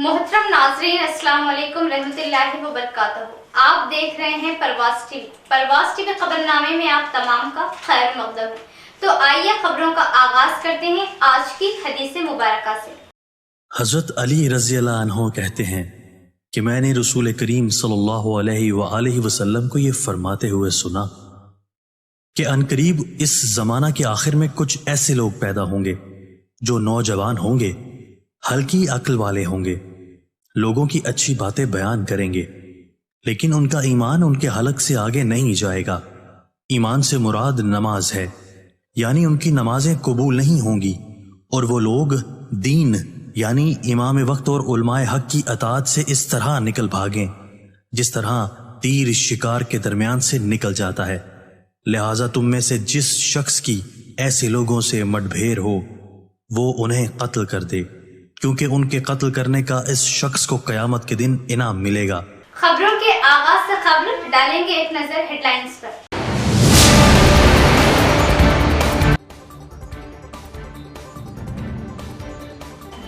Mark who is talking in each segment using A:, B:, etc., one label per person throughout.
A: محترم ناظرین السلام علیکم رحمۃ اللہ وبرکاتہ. آپ دیکھ رہے ہیں پرواز ٹی وی. پرواز ٹی وی خبر نامے میں آپ تمام کا خیر مقدم ہے. تو آئیے خبروں کا آغاز کرتے ہیں آج کی حدیث مبارکہ سے.
B: حضرت علی رضی اللہ عنہ کہتے ہیں کہ میں نے رسول کریم صلی اللہ علیہ وآلہ وسلم کو یہ فرماتے ہوئے سنا کہ عنقریب اس زمانہ کے آخر میں کچھ ایسے لوگ پیدا ہوں گے جو نوجوان ہوں گے، ہلکی عقل والے ہوں گے، لوگوں کی اچھی باتیں بیان کریں گے، لیکن ان کا ایمان ان کے حلق سے آگے نہیں جائے گا. ایمان سے مراد نماز ہے، یعنی ان کی نمازیں قبول نہیں ہوں گی، اور وہ لوگ دین یعنی امام وقت اور علماء حق کی اطاعت سے اس طرح نکل بھاگیں جس طرح تیر شکار کے درمیان سے نکل جاتا ہے. لہٰذا تم میں سے جس شخص کی ایسے لوگوں سے مٹبھیر ہو وہ انہیں قتل کر دے، کیونکہ ان کے قتل کرنے کا اس شخص کو قیامت کے دن انعام ملے گا.
A: خبروں کے آغاز سے قبل ڈالیں گے ایک نظر ہیڈ لائنز پر.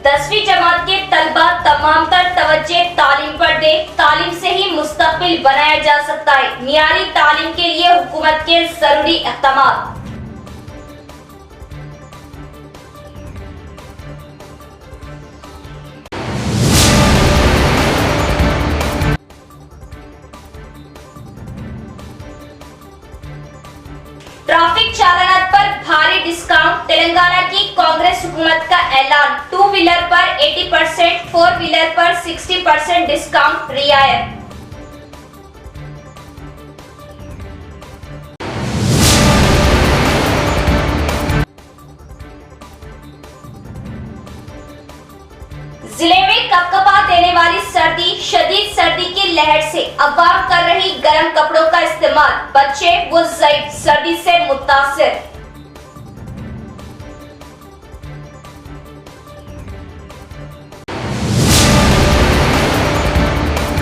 C: دسویں جماعت کے طلبہ تمام تر توجہ تعلیم پر دیں. تعلیم سے ہی مستقبل بنایا جا سکتا ہے. معیاری تعلیم کے لیے حکومت کے ضروری اقدامات. ٹریفک چالانات پر بھاری ڈسکاؤنٹ. تلنگانہ کی کانگریس حکومت کا اعلان. 2 ویلر پر 80%، 4 ویلر پر 60% ڈسکاؤنٹ رعایت. ضلع میں کپکپا دینے والی سردی. شدید سردی کی لہر سے عوام کر رہی گرم کپڑوں کا استعمال. بچے و ضعیف سردی سے متاثر.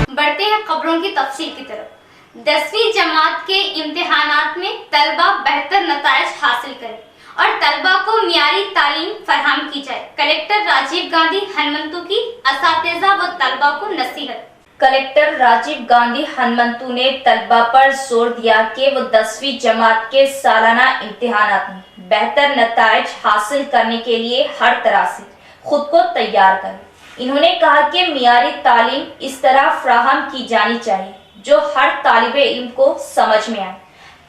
A: بڑھتے ہیں خبروں کی تفصیل کی طرف. 10ویں جماعت کے امتحانات میں طلبہ بہتر نتائج حاصل کریں اور طلبہ کو معیاری تعلیم فراہم کی جائے. کلکٹر راجیو گاندھی ہنمنتو کی اساتذہ و طلبہ کو نصیحت.
C: کلکٹر راجیو گاندھی ہنمنتو نے طلبہ پر زور دیا کہ وہ 10ویں جماعت کے سالانہ امتحانات میں بہتر نتائج حاصل کرنے کے لیے ہر طرح سے خود کو تیار کریں. انہوں نے کہا کہ معیاری تعلیم اس طرح فراہم کی جانی چاہیے جو ہر طالب علم کو سمجھ میں آئے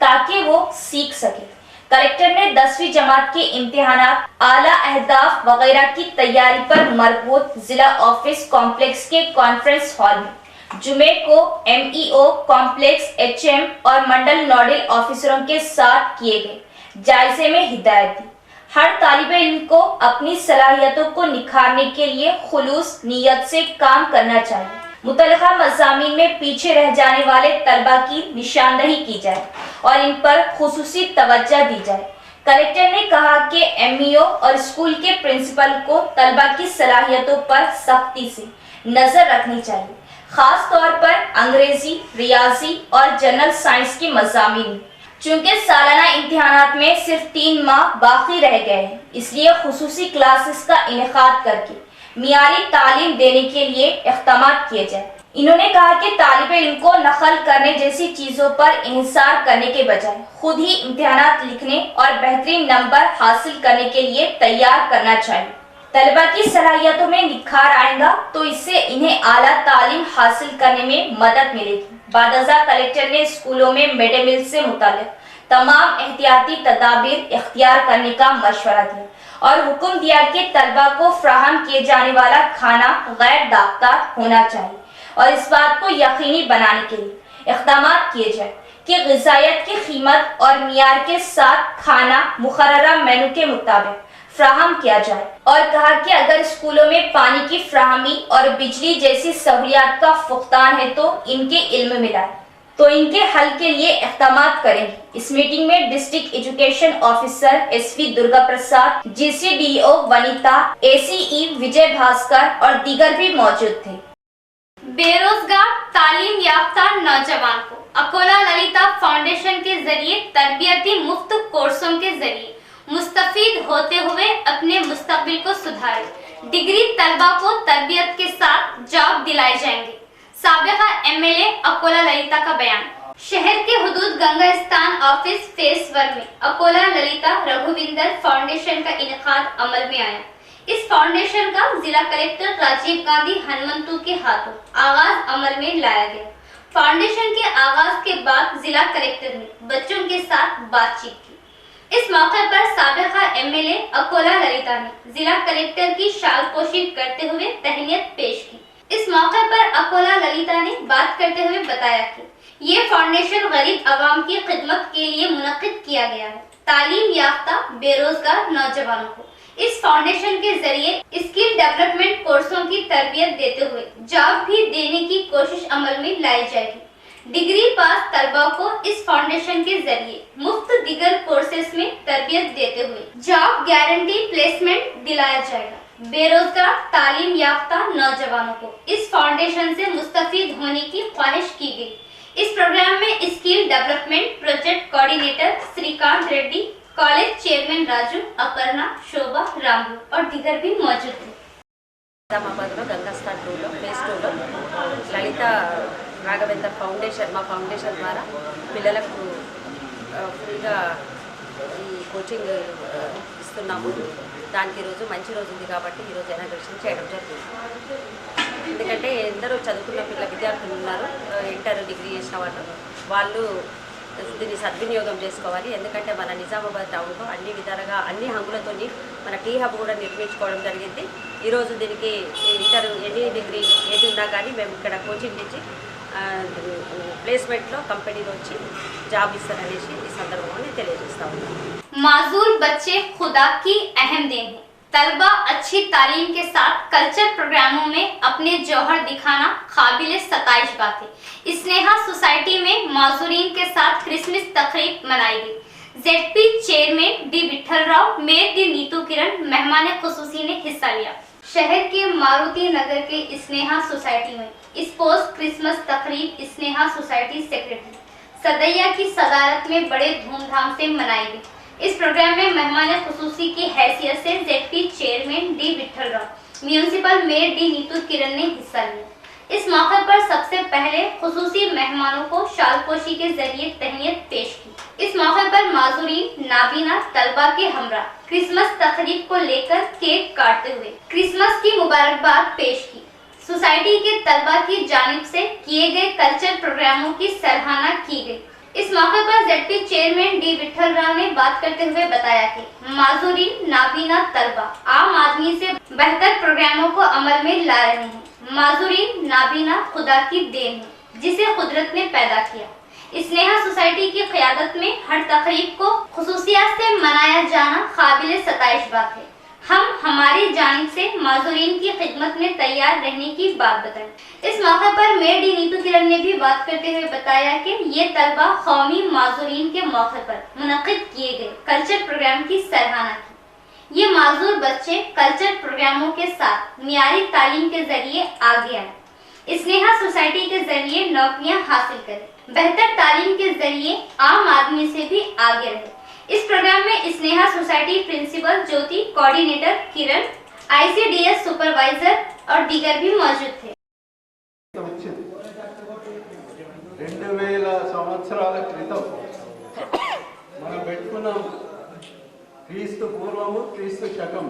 C: تاکہ وہ سیکھ سکے. کلکٹر نے 10ویں جماعت کے امتحانات، اعلیٰ اہداف وغیرہ کی تیاری پر مربوط ضلع آفس کمپلیکس کے کانفرنس ہال میں جمعے کو MEO کمپلیکس HM اور منڈل نوڈل آفیسروں کے ساتھ کیے گئے جائزے میں ہدایت دی. ہر طالب علم کو اپنی صلاحیتوں کو نکھارنے کے لیے خلوص نیت سے کام کرنا چاہیے. متعلقہ مضامین میں پیچھے رہ جانے والے طلبہ کی نشاندہی کی جائے اور ان پر خصوصی توجہ دی جائے. کلکٹر نے کہا کہ MEO اور اسکول کے پرنسپل کو طلبہ کی صلاحیتوں پر سختی سے نظر رکھنی چاہیے، خاص طور پر انگریزی، ریاضی اور جنرل سائنس کی مضامین. چونکہ سالانہ امتحانات میں صرف 3 ماہ باقی رہ گئے ہیں، اس لیے خصوصی کلاسز کا انعقاد کر کے معیاری تعلیم دینے کے لیے اقدامات کیے جائیں. انہوں نے کہا کہ طالب علم کو نقل کرنے جیسی چیزوں پر انحصار کرنے کے بجائے خود ہی امتحانات لکھنے اور بہترین نمبر حاصل کرنے کے لیے تیار کرنا چاہیے. طلبہ کی صلاحیتوں میں نکھار آئے گا تو اس سے انہیں اعلیٰ تعلیم حاصل کرنے میں مدد ملے گی. بعد ازاں کلکٹر نے اسکولوں میں مڈ ڈے میل سے متعلق تمام احتیاطی تدابیر اختیار کرنے کا مشورہ دیا اور حکم دیا کہ طلبہ کو فراہم کیے جانے والا کھانا غیر داغدار ہونا چاہیے اور اس بات کو یقینی بنانے کے لیے اقدامات کیے جائیں کہ غذائیت کی قیمت اور معیار کے ساتھ کھانا مقررہ مینو کے مطابق فراہم کیا جائے. اور کہا کہ اگر اسکولوں میں پانی کی فراہمی اور بجلی جیسی سہولیات کا فقدان ہے تو ان کے علم میں لائیں تو ان کے حل کے لیے اقدامات کریں گے. اس میٹنگ میں district education officer SP Durga Prasad, GCDO ونیتا، ACE وجے بھاسکر اور دیگر بھی موجود تھے.
A: بے روزگار تعلیم یافتہ نوجوان کو اکولا للیتا فاؤنڈیشن کے ذریعے تربیتی مفت کورسوں کے ذریعے مستفید ہوتے ہوئے اپنے مستقبل کو سدھارے. ڈگری طلبہ کو تربیت کے ساتھ जॉब दिलाए जाएंगे। साबिका एमएलए अकोला ललिता का बयान। शहर के हुदूद गंगा स्थान ऑफिस फेस 1 में अकोला ललिता रघुविंदर फाउंडेशन का इनेकाद अमल में आया। इस फाउंडेशन का जिला कलेक्टर राजीव गांधी हनुमंतु के हाथों आगाज अमल में लाया गया। फाउंडेशन के आगाज के बाद जिला कलेक्टर ने बच्चों के साथ बातचीत की। इस मौके पर साबिका एमएलए अकोला ललिता ने जिला कलेक्टर की शालपोशी करते हुए तहनीत पेश की। इस मौके पर अकोला ललिता ने बात करते हुए बताया कि ये फाउंडेशन गरीब आवाम की खिदमत के लिए मुनक्किद किया गया है। तालीम याफ्ता बेरोजगार नौजवानों को इस फाउंडेशन के जरिए स्किल डेवलपमेंट कोर्सों की तरबियत देते हुए जॉब भी देने की कोशिश अमल में लाई जाएगी। डिग्री पास तलबा को इस फाउंडेशन के जरिए मुफ्त दिगर कोर्सेज में तरबियत देते हुए जॉब गारंटी प्लेसमेंट दिलाया जाएगा। बेरोजगार तालीम याफ्ता नौजवानों को इस फाउंडेशन से मुस्तफीद होने की ख्वाहिश की गई। इस प्रोग्राम में skill development project coordinator Srikanth Reddy, college chairman Raju, Aparna, Shobha, Ramu और दीगर भी मौजूद थे।
D: నిజామాబాద్లో గంగా స్టార్ టూలో ఫేస్ 2లో లలిత రాఘవేందర్ ఫౌండేషన్ మా ఫౌండేషన్ ద్వారా పిల్లలకు ఫ్రీగా ఈ కోచింగ్ ఇస్తున్నాము. దానికి ఈరోజు మంచి రోజు ఉంది కాబట్టి ఈరోజు ఇనాగ్రేషన్ చేయడం జరిగింది. ఎందుకంటే ఎందరో చదువుకున్న విద్యార్థులు ఉన్నారు, ఇంటర్ డిగ్రీ చేసిన వాళ్ళు దీన్ని సద్వినియోగం చేసుకోవాలి. ఎందుకంటే మన నిజామాబాద్ టౌన్లో అన్ని విధాలుగా అన్ని హంగులతో మన టీ హబ్ కూడా నిర్మించుకోవడం జరిగింది. ఈరోజు దీనికి ఇంటర్ ఎనీ డిగ్రీ ఏది ఉన్నా కానీ మేము ఇక్కడ కోచింగ్ ఇచ్చి ప్లేస్మెంట్లో కంపెనీలో వచ్చి జాబ్ ఇస్తారనేసి ఈ సందర్భంగా తెలియజేస్తా ఉన్నాను.
A: माजूर बच्चे खुदा की अहम देन है। तलबा अच्छी तालीम के साथ कल्चर प्रोग्रामों में अपने जौहर दिखाना काबिले सताइश बात है। स्नेहा सोसाइटी में माजूरीन के साथ क्रिसमस तकरीब मनाई गई। ZP chairman D Vithal Rao, mayor D Neetu Kiran, मेहमान खुसूसी ने हिस्सा लिया। शहर के मारुति नगर के स्नेहा सोसाइटी में इस पोस्ट क्रिसमस तकरीब स्नेहा सोसाइटी सेक्रेटरी सदैया की सदारत में बड़े धूमधाम से मनाई गई। इस प्रोग्राम में मेहमान खुसूसी की हैसियत से ZP chairman D Vithal Rao, municipal mayor D Neetu Kiran ने हिस्सा लिया। इस मौके पर सबसे पहले खुसूसी मेहमानों को शालपोशी के जरिए तहनीत पेश की। इस मौके पर माजूरीन नाबीना तलबा के हमरा क्रिसमस तकरीब को लेकर केक काटते हुए क्रिसमस की मुबारकबाद पेश की। सोसाइटी के तलबा की जानिब से किए गए कल्चर प्रोग्रामों की सराहना की गई। इस मौके पर ZP chairman D Vithal Rao ने बात करते हुए बताया कि माजूरीन नाबीना तलबा आम आदमी से बेहतर प्रोग्रामों को अमल में ला रहे हैं। माजूरीन नाबीना खुदा की देन है जिसे कुदरत ने पैदा किया। स्नेहा सोसाइटी की क़यादत में हर तकरीब को खुसूसियत से मनाया जाना काबिले सताइश बात है। हम हमारी जानिब से माजूरीन की खिदमत में तैयार रहने की बात बताई। इस मौके पर मेयर डी नीतू किरण ने भी बात करते हुए बताया कि ये तलबा कौमी माजूरीन के मौके पर मुनक्किद किए गए कल्चर प्रोग्राम की सराहना की। ये माजूर बच्चे कल्चर प्रोग्रामों के साथ मियारी तालीम के जरिए आगे आए, स्नेहा सोसाइटी के जरिए नौकरियां हासिल करें, बेहतर तालीम के जरिए आम आदमी से भी आगे रहे। इस प्रोग्राम में स्नेहा सोसाइटी प्रिंसिपल ज्योति, कोऑर्डिनेटर किरण, ICDS सुपरवाइजर और दीगर भी मौजूद थे।
E: 2000 సంవత్సరాల క్రితం మనం పెట్టుకున్నాం. క్రీస్తు పూర్వము, క్రీస్తు శకం.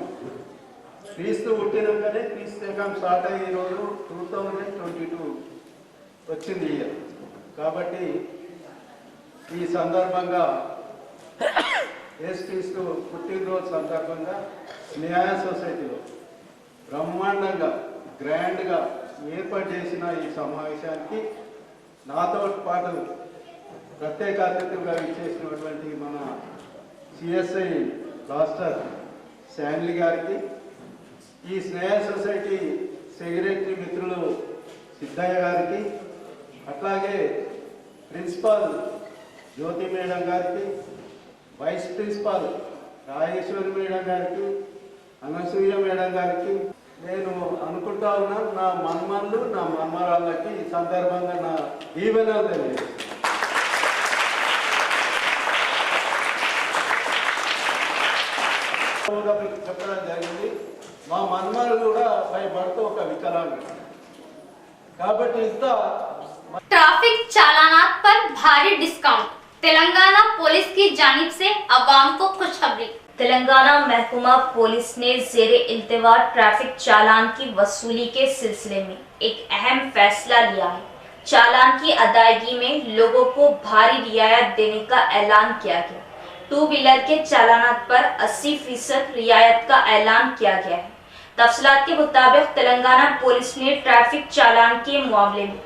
E: క్రీస్తు పుట్టినాకనే క్రీస్తు శకం స్టార్ట్ అయ్యి ఈరోజు 2022 వచ్చింది ఇయర్. కాబట్టి ఈ సందర్భంగా యేసుక్రీస్తు పుట్టినరోజు సందర్భంగా స్నేహ సొసైటీలో బ్రహ్మాండంగా గ్రాండ్గా ఏర్పాటు చేసిన ఈ సమావేశానికి నాతో పాటు ప్రత్యేక అతిథులుగా ఇచ్చేసినటువంటి మన CSI మాస్టర్ శాన్లీ గారికి, ఈ స్నేహ సొసైటీ సెక్రటరీ మిత్రులు సిద్ధయ్య గారికి, అట్లాగే ప్రిన్సిపాల్ జ్యోతి మేడం గారికి, వైస్ ప్రిన్సిపాల్ రాజేశ్వరి మేడం గారికి, అనసూయ మేడం గారికి నేను అనుకుంటా ఉన్నాను, నా మన్మన్లు నా మన్మరాళ్ళకి ఈ సందర్భంగా నా దీవెనలు తెలియజేస్తాను. చెప్పడం జరిగింది. మా మన్మలు కూడా భయపడుతూ ఒక వికలాంగుడు. కాబట్టి ఇంత
A: ट्रैफिक चालानात पर भारी डिस्काउंट, तेलंगाना पुलिस की जानिब से अवाम को खुशखबरी।
C: तेलंगाना महकमा पुलिस ने ज़ेरे इल्तिवा ट्रैफिक चालान की वसूली के सिलसिले में एक अहम फैसला लिया है। चालान की अदायगी में लोगों को भारी रियायत देने का ऐलान किया गया। टू व्हीलर के चालानात पर 80% रियायत का ऐलान किया गया है। तफसीलात के मुताबिक तेलंगाना पुलिस ने ट्रैफिक चालान के मामले में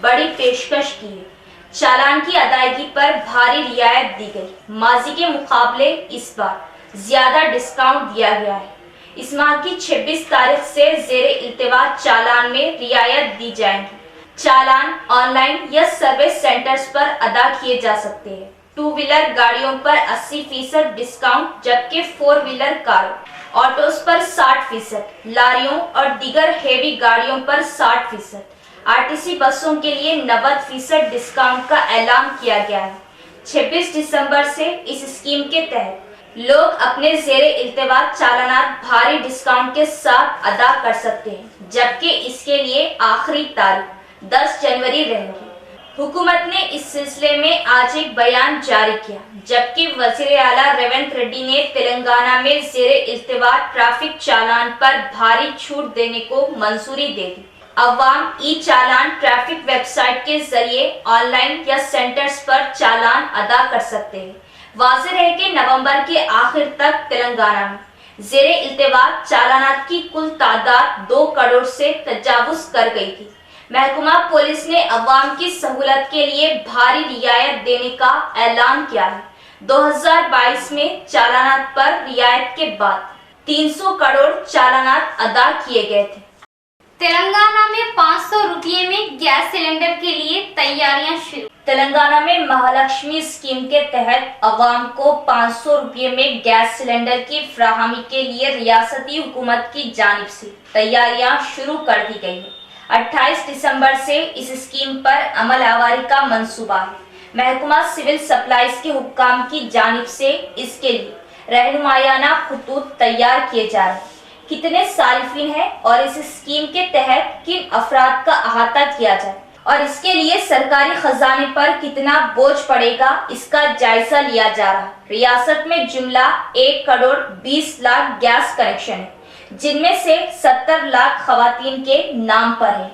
C: बड़ी पेशकश की है। चालान की अदायगी पर भारी रियायत दी गई। माजी के मुकाबले इस बार ज्यादा डिस्काउंट दिया गया है। इस माह की 26 तारीख से ज़ेरे इल्तिवा चालान में रियायत दी जाएगी। चालान ऑनलाइन या सर्विस सेंटर्स पर अदा किए जा सकते हैं। टू व्हीलर गाड़ियों पर 80% डिस्काउंट, जबकि फोर व्हीलर कारों, ऑटोस पर 60%, लारियों और दीगर हेवी गाड़ियों पर 60%, आरटीसी बसों के लिए 90% डिस्काउंट का ऐलान किया गया है। 26 दिसंबर से इस स्कीम के तहत लोग अपने ज़ेरे इल्तिवा चालानात भारी डिस्काउंट के साथ अदा कर सकते हैं, जबकि इसके लिए आखिरी तारीख 10 जनवरी रहेगी। हुकूमत ने इस सिलसिले में आज एक बयान जारी किया, जबकि वज़ीर आला रेवंत रेड्डी ने तेलंगाना में ज़ेरे इल्तिवा ट्रैफिक चालान पर भारी छूट देने को मंजूरी दे दी। अवाम ई चालान ट्रैफिक वेबसाइट के जरिए ऑनलाइन या सेंटर्स पर चालान अदा कर सकते हैं। वाज़ेह है कि नवंबर के आखिर तक तेलंगाना में ज़ेरे इल्तिवा चालानात की कुल तादाद 2 करोड़ से तजावुज कर गई थी। महकमा पुलिस ने अवाम की सहूलत के लिए भारी रियायत देने का ऐलान किया है। 2022 में चालानात पर रियायत के बाद 300 करोड़ चालानात अदा किए गए थे।
A: तेलंगाना में 500 रुपये में गैस सिलेंडर के लिए तैयारियां शुरू।
C: तेलंगाना में महालक्ष्मी स्कीम के तहत अवाम को 500 रुपये में गैस सिलेंडर की फराहमी के लिए रियासती हुकूमत की जानिब से तैयारियां शुरू कर दी गई है। 28 दिसंबर से इस स्कीम पर अमल आवारी का मंसूबा है। महकमा सिविल सप्लाईज के हुक्काम की जानिब से इसके लिए रहनुमायाना खतूत तैयार किए जा रहे हैं। कितने सारिफिन हैं और इस स्कीम के तहत किन अफराद का अहाता किया जाए और इसके लिए सरकारी खजाने पर कितना बोझ पड़ेगा, इसका जायजा लिया जा रहा है। रियासत में जुमला 1 करोड़ 20 लाख गैस कनेक्शन है, जिनमें से 70 लाख खवातीन के नाम पर है।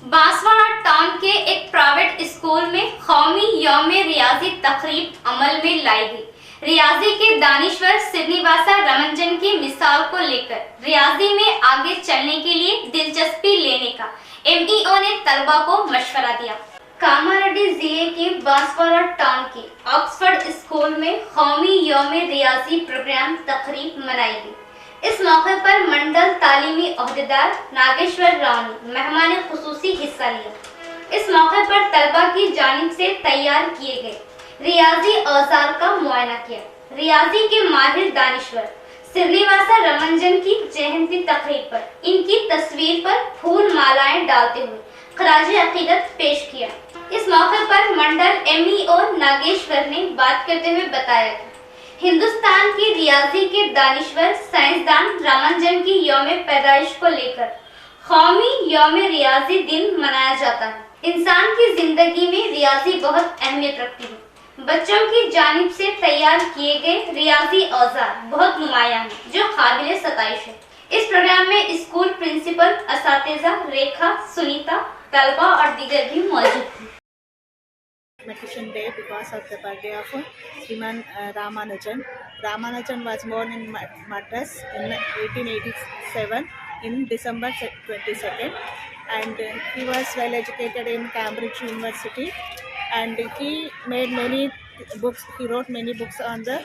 A: बांसवाड़ा टाउन के एक प्राइवेट स्कूल में कौमी यौम रियाजी तकरीब अमल में लाई गई। रियाजी के दानिश्वर श्रीनिवासा रमंजन की मिसाल को लेकर रियाजी में आगे चलने के लिए दिलचस्पी लेने का एमईओ ने तलबा को मशवरा दिया। कामारेड्डी जिले के बांसवाड़ा टाउन के ऑक्सफोर्ड स्कूल में कौमी यौम रियाजी प्रोग्राम तकरीब मनाई गई। इस मौके पर मंडल तालीमी ओहदेदार नागेश्वर राव ने मेहमान खुसूसी हिस्सा लिया। इस मौके पर तलबा की जानिब से तैयार किए गए रियाजी औजार का मुआयना किया। रियाजी के माहिर दानिश्वर श्रीनिवासा रमंजन की जयंती तकरीब पर इनकी तस्वीर पर फूल मालाएं डालते हुए खराज अकीदत पेश किया। इस मौके पर मंडल एमईओ नागेश्वर ने बात करते हुए बताया कि हिंदुस्तान की रियाजी के दानिश्वर साइंसदान रमंजन की यौम पैदाइश को लेकर कौमी यौम रियाजी दिन मनाया जाता है। इंसान की जिंदगी में रियाजी बहुत अहमियत रखती है। बच्चों की जानिब से तैयार किए गए रियाजी औजार बहुत नुमायां हैं, जो काबिल सताइश है। इस प्रोग्राम में स्कूल प्रिंसिपल, असातिज़ा रेखा, सुनीता, तलबा और दीगर भी मौजूद थे।
F: Mathematician Day because of the birthday of Sriman Ramanujan. Ramanujan was born in Madras in 1887 in December 22nd, and he was well educated in Cambridge University, and he made many books. He wrote many books on the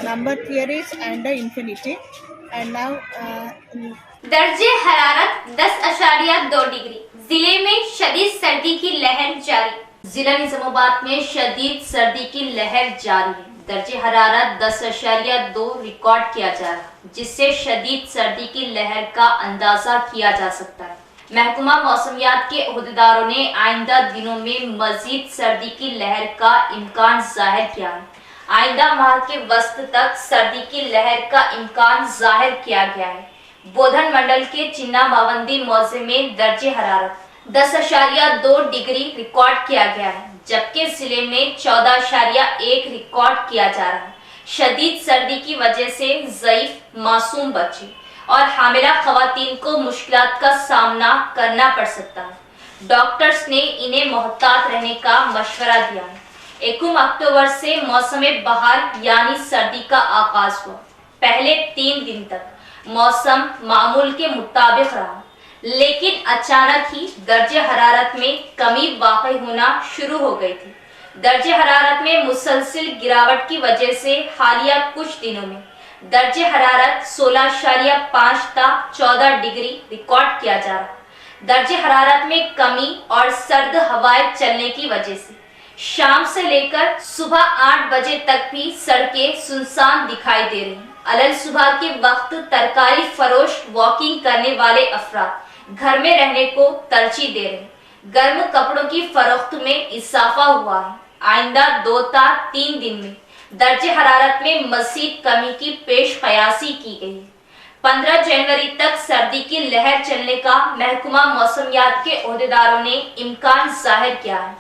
F: number theories and the infinity, and now
A: दर्जे हरारत 10.2 degree. जिले में शदीद सर्दी की लहर जारी।
C: जिला निजामाबाद में शदीद सर्दी की लहर जारी है। दर्जे हरारत 10.2 रिकॉर्ड किया जा रहा है, जिससे शदीद सर्दी की लहर का अंदाजा किया जा सकता है। महकमा मौसमियात के ओहदेदारों ने आइंदा दिनों में मजीद सर्दी की लहर का इम्कान जाहिर किया है। आइंदा माह के वस्त तक सर्दी की लहर का इम्कान जाहिर किया गया है। बोधन मंडल के चिन्ना मावंदी मौजे में दर्जे हरारत 10.2 डिग्री रिकॉर्ड किया गया है, जबकि जिले में 14.1 रिकॉर्ड किया जा रहा है। शदीद सर्दी की वजह से ज़ईफ मासूम बच्चे और हामिला खवातीन को मुश्किलात का सामना करना पड़ सकता है। डॉक्टर्स ने इन्हें मोहतात रहने का मशवरा दिया है। 1 अक्टूबर से मौसम बहार यानी सर्दी का आगाज हुआ। पहले 3 दिन तक मौसम मामूल के मुताबिक रहा, लेकिन अचानक ही दर्जे हरारत में कमी वाक़ई होना शुरू हो गई थी। दर्जे हरारत में मुसलसिल गिरावट की वजह से हालिया कुछ दिनों में दर्जे हरारत 16.5 था 14 डिग्री रिकॉर्ड किया जा रहा। दर्जे हरारत में कमी और सर्द हवाएं चलने की वजह से शाम से लेकर सुबह 8 बजे तक भी सड़कें सुनसान दिखाई दे रही। अलल सुबह के वक्त तरकारी फरोश वॉकिंग करने वाले अफराद घर में रहने को तरजीह दे रहे। गर्म कपड़ों की फरोख्त में इजाफा हुआ है। आइंदा 2-3 दिन में दर्जे हरारत में मज़ीद कमी की पेश क़यासी की गई है। 15 जनवरी तक सर्दी की लहर चलने का महकमा मौसमियात के ओहदेदारों ने इम्कान जाहिर किया है।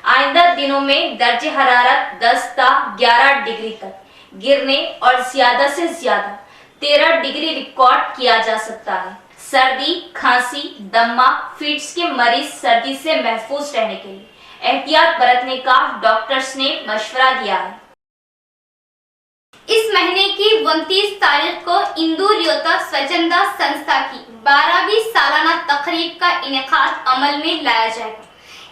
C: आइंदा दिनों में दर्जे हरारत 10-11 डिग्री तक गिरने और ज्यादा से ज्यादा 13 डिग्री रिकॉर्ड किया जा सकता है। सर्दी, खांसी, दम्मा, फिट्स के मरीज सर्दी से महफूज रहने के लिए एहतियात बरतने का डॉक्टर्स ने मशवरा दिया है।
A: इस महीने की 29 तारीख को इंदूर योता स्वच्छंदा संस्था की 12वीं सालाना तकरीब का इनेकाद अमल में लाया जाएगा।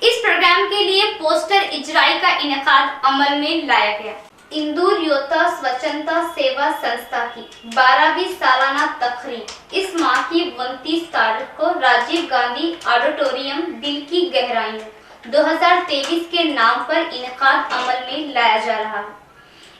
A: इस प्रोग्राम के लिए पोस्टर इजराई का इनेकाद अमल में लाया गया। इंदूर योता स्वच्छंदा सेवा संस्था की 12वीं सालाना तकरीब इस माह की 29 तारीख को राजीव गांधी ऑडिटोरियम दिल की गहराइयों 2023 के नाम पर इनेकाद अमल में लाया जा रहा है।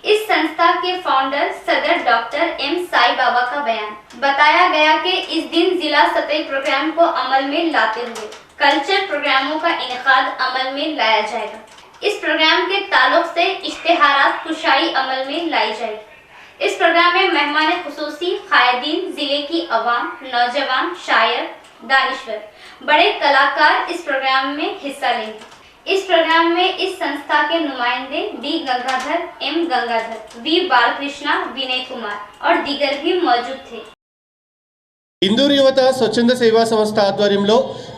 A: इस संस्था के फाउंडर सदर डॉक्टर एम साई बाबा का बयान बताया गया कि इस दिन जिला सतही प्रोग्राम को अमल में लाते हुए कल्चर प्रोग्रामों का इनेकाद अमल में लाया जाएगा। इस प्रोग्राम के ताल्लुक से इश्तेहारात कुशाई अमल में लाई जाएगी। इस प्रोग्राम में मेहमान खुसूसी कायदीन, जिले की अवाम, नौजवान, शायर, दानिश्वर, बड़े कलाकार इस प्रोग्राम में हिस्सा लेंगे। इस प्रोग्राम में इस संस्था के नुमाइंदे D Gangadhar, M Gangadhar, V Balakrishna, Vinay Kumar और दीगर भी मौजूद थे।
G: ఇందూరు యువత స్వచ్ఛంద సేవా సంస్థ ఆధ్వర్యంలో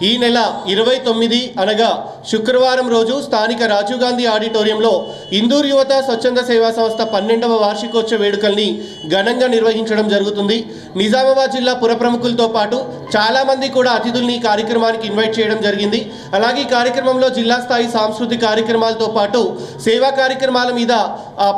G: ఈ నెల 29 అనగా శుక్రవారం రోజు స్థానిక రాజీవ్ గాంధీ ఆడిటోరియంలో ఇందూరు యువత స్వచ్ఛంద సేవా సంస్థ 12వ వార్షికోత్సవ వేడుకల్ని ఘనంగా నిర్వహించడం జరుగుతుంది. నిజామాబాద్ జిల్లా పుర ప్రముఖులతో పాటు చాలా మంది కూడా అతిథుల్ని ఈ కార్యక్రమానికి ఇన్వైట్ చేయడం జరిగింది. అలాగే ఈ కార్యక్రమంలో జిల్లా స్థాయి సాంస్కృతిక కార్యక్రమాలతో పాటు సేవా కార్యక్రమాల మీద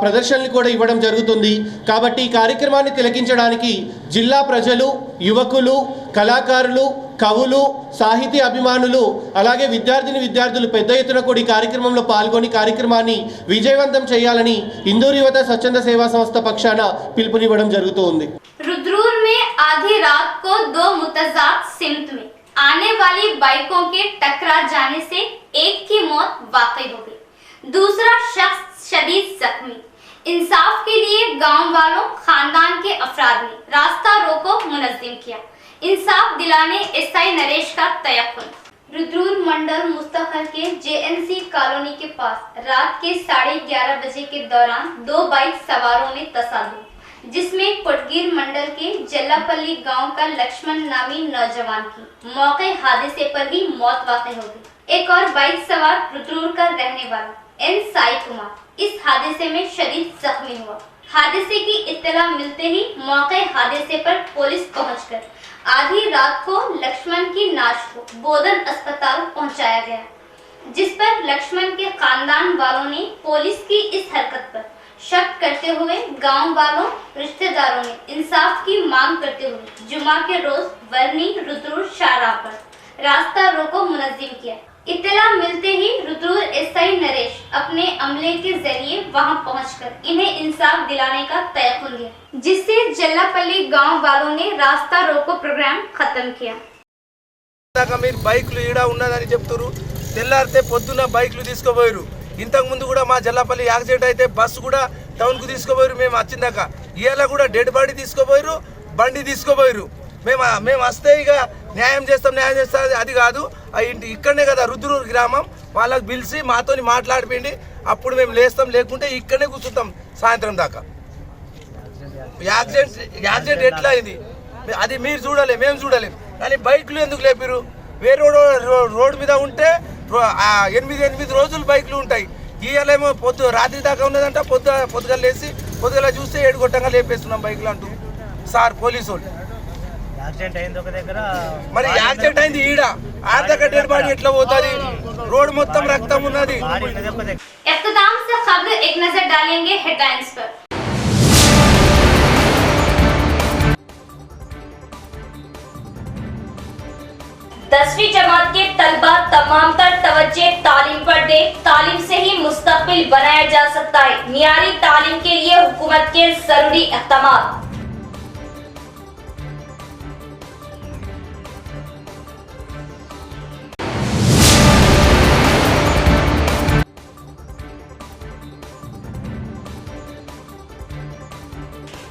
G: ప్రదర్శనలు కూడా ఇవ్వడం జరుగుతుంది. కాబట్టి ఈ కార్యక్రమాన్ని తిలకించడానికి జిల్లా ప్రజలు, యువకులు, కళాకారులు, కవులు, సాహితీ అభిమానులు, అలాగే విద్యార్థులు పెద్ద ఎత్తున కూడా ఈ కార్యక్రమంలో పాల్గొని కార్యక్రమాన్ని విజయవంతం చేయాలని ఇందూరు యువత స్వచ్ఛంద సేవా సంస్థ పక్షాన పిలుపునివ్వడం జరుగుతోంది.
A: रुद्रूर में आधी रात को 2 मुतजाद सिमत में आने वाली बाइकों के टकरा जाने से एक की मौत वाकई हो गई, दूसरा शख्स शदीद जख्मी। इंसाफ के लिए गांव वालों, खानदान के अफराद ने रास्ता रोको मुनज़्ज़म किया। इंसाफ दिलाने एसआई नरेश का तयक्कुन। रुद्रूर मंडल मुस्तखल के जेएनसी कॉलोनी के पास रात के 11:30 बजे के दौरान 2 बाइक सवारों में तसादुम, जिसमें कोटगीर मंडल के जल्लापल्ली गांव का लक्ष्मण नामी नौजवान की मौके हादसे पर ही मौत वाक़ई हो गई। एक और बाइक सवार रुद्रूर का रहने वाला एन साई कुमार इस हादसे में शदीद जख्मी हुआ। हादसे की इत्तला मिलते ही मौके हादसे पर पुलिस पहुंचकर आधी रात को लक्ष्मण की नाश को बोधन अस्पताल पहुंचाया गया, जिस पर लक्ष्मण के खानदान वालों ने पुलिस की इस हरकत पर शक करते हुए गांव वालों, रिश्तेदारों ने इंसाफ की मांग करते हुए जुमा के रोज वर्नी रुद्रूर शाहराह पर रास्ता रोको मुनज़्ज़म किया। इत्तला मिलते ही रुद्रूर एसआई नरेश अपने अमले के जरिए वहां पहुंचकर इन्हें इंसाफ दिलाने का तयक्कुन दिया, जिससे जल्लापल्ली गांव वालों ने रास्ता रोको प्रोग्राम खत्म किया।
H: మీరు బైక్లు ఈడ ఉన్నదని చెప్తున్నారు. తెల్లారితే పొద్దున్న బైక్లు తీసుకుపోయారు. ఇంతకు ముందు కూడా మా జల్లాపల్లి యాక్సిడెంట్ అయితే బస్సు కూడా టౌన్కు తీసుకుపోయారు. మేము వచ్చిందాక ఇవాళ కూడా డెడ్ బాడీ తీసుకుపోయారు, బండి తీసుకుపోయారు. మేము వస్తే ఇక న్యాయం చేస్తాం అది కాదు. ఆ ఇంటి ఇక్కడనే కదా రుద్రూరు గ్రామం, వాళ్ళకి పిలిచి మాతోని మాట్లాడిపోయింది. అప్పుడు మేము లేస్తాం, లేకుంటే ఇక్కడనే కూర్చుంటాం సాయంత్రం దాకా. యాక్సిడెంట్ ఎట్లా అయింది అది మీరు చూడలేం, మేము చూడలేం. కానీ బైకులు ఎందుకు లేపిరు? వేరే రోడ్డు మీద ఉంటే 8 రోజులు బైకులు ఉంటాయి. ఇవాళేమో రాత్రి దాకా ఉన్నదంట. పొద్దుగా లేసి పొద్దుగల చూస్తే 7 గొట్టంగా లేపేస్తున్నాం బైకులు అంటూ సార్ పోలీసు వాళ్ళు. మరి యాక్సిడెంట్ అయింది ఈడ, ఆర్థిక డెడ్ బాడీ ఎట్లా పోతుంది? రోడ్ మొత్తం రక్తం ఉన్నది.
A: इख्तिताम से खबर एक नजर डालेंगे हेडलाइंस पर।
C: 10वीं जमात के तलबा तमाम तर तवज्जे तालीम पर दे, तालीम से ही मुस्तकबिल बनाया जा सकता है। मियारी तालीम के लिए हुकूमत के जरूरी इक़दामात।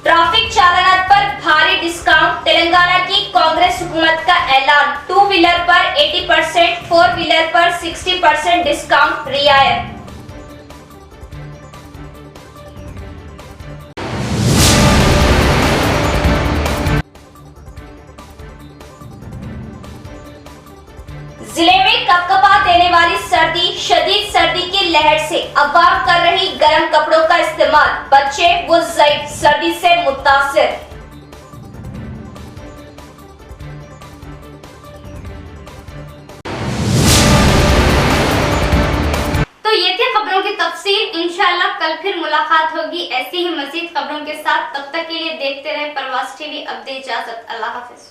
C: ट्रैफिक चालानात पर भारी डिस्काउंट, तेलंगाना की कांग्रेस हुकूमत का ऐलान। 2 व्हीलर पर 80%, 4 व्हीलर पर 60% डिस्काउंट रियायत। जिले में कपकपा देने वाली सर्दी, शदीद सर्दी की लहर से अवाम कर रही गर्म कपड़ों का इस्तेमाल, बच्चे व ज़ईफ सर्दी से मुतासिर।
A: तो ये थी खबरों की तफसील। इंशाल्लाह कल फिर मुलाकात होगी ऐसी ही मजीद खबरों के साथ। तब तक के लिए देखते रहे प्रवास टीवी। अब दे इजाजत, अल्लाह हाफिज।